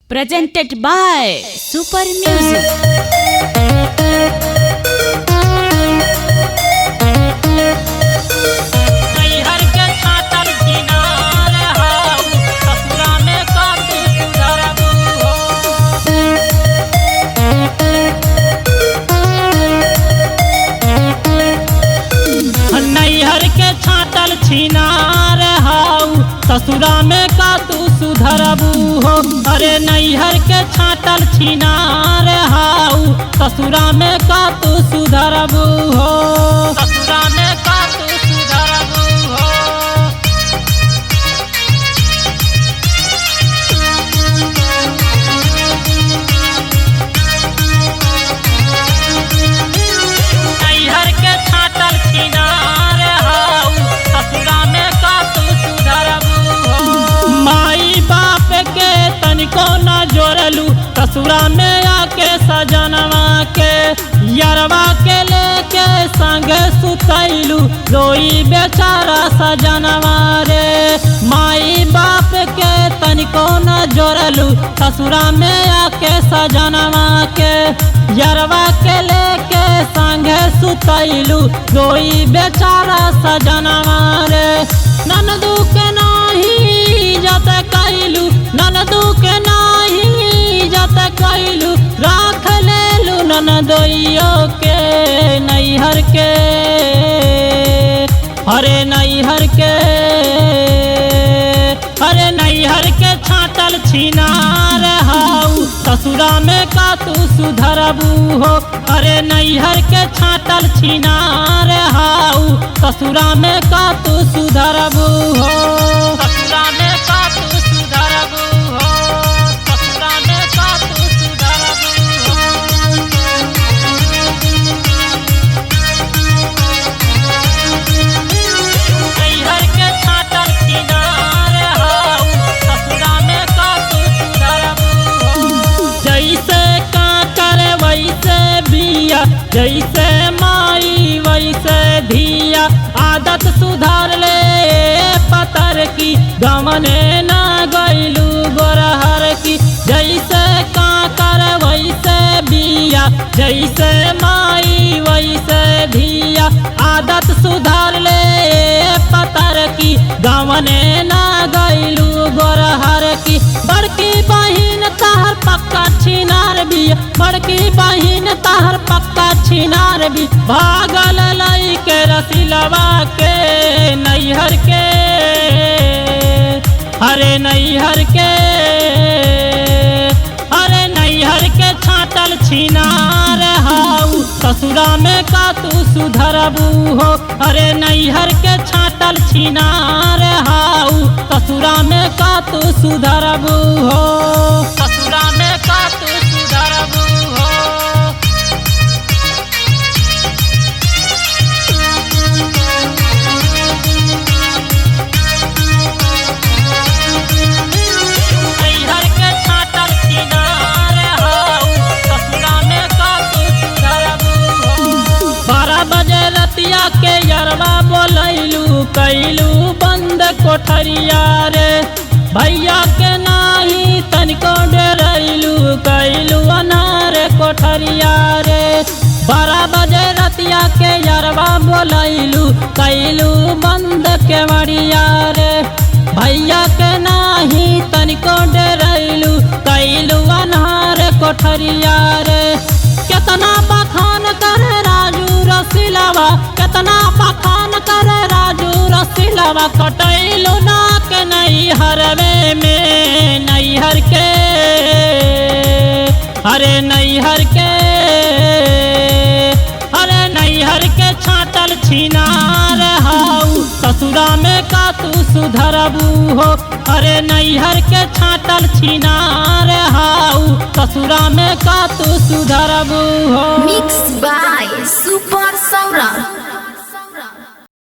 presented by Super Music. छिनार हाउ ससुरा में का तू सुधरबू हो। अरे नैहर के छाटल छिनार हाउ ससुरा में का तू सुधरबू हो। ससुरा में का तू सुधरबू हो। नैहर के छाटल छिनार हाउ ससुरा में का तू सुधरबू हो। माई बाप के तनिको न जोड़लू ससुरा में आके सजनवा के यरवा के लेके संग सुतैलू रोई बेचारा सजनवा रे। माई बाप के तनिको न जोड़लू ससुरा में आके सजनवा के यरवा के लेके संग सुतैलू रोई बेचारा सजनवा रे। ननदू के नाही जत कैलू ननदू के नाही जत कैलू राख लेलू ननदोइयो के नैहर के। अरे नैहर के अरे नैहर के छाटल छिनार हाउ ससुरा में का तू सुधरबू हो। अरे नैहर के छाटल छिनार हाउ ससुरा में का तू सुधरबू हो। ससुरा में का तू सुधरबू हो। ससुरा में का तू सुधरबू हो। नैहर के छाटल छिनार हाउ ससुरा में का तू सुधरबू हो। जैसे काकर वैसे बिया जैसे माई वैसे धिया आदत सुधार ले पतर की गमने ना गैलू गोरहर की। जैसे काकर वैसे बिया जैसे माई वैसे धिया आदत सुधार ले पतर की गमने ना गैलू गोरहर की। बड़की बहिन तहर पक्का छिनार बिया बड़की बहिन तहर पक्का छिनार भी भागल लाई के रसिलवा के नैहर के। अरे नैहर के अरे नैहर के छाटल छिनार हाउ ससुरा में का तू सुधरबू हो। अरे नैहर के छाटल छिनार हाउ ससुरा में का तू सुधरबू हो। ससुरा में का तू सुधरबू हो। नैहर के छाटल छिनार हाउ ससुरा में का तू सुधरबू हो। 12 बजे रतिया के यरवा बोलैलू कैलू बंद कोठरिया रे। भैया के नाही तनिको डरैलू कैलू अनार कोठरिया रे। 12 बजे रतिया के यरवा बोलैलू कैलू बंद केवड़िया रे। भैया के नाही तनिको डरैलू कैलू अनार कोठरिया रे। केतना बखान करे राजू रसिलवा केतना बखान करे राजू रसिलवा कटैलू नाक नैहरवे में नैहर के। अरे नैहर के अरे नैहर के छाटल छिनार हाउ ससुरा में का तू सुधरबू हो। अरे नैहर के छाटल छिनार हाउ ससुरा में का तू सुधरबू हो। Mixed by Super Saurabh।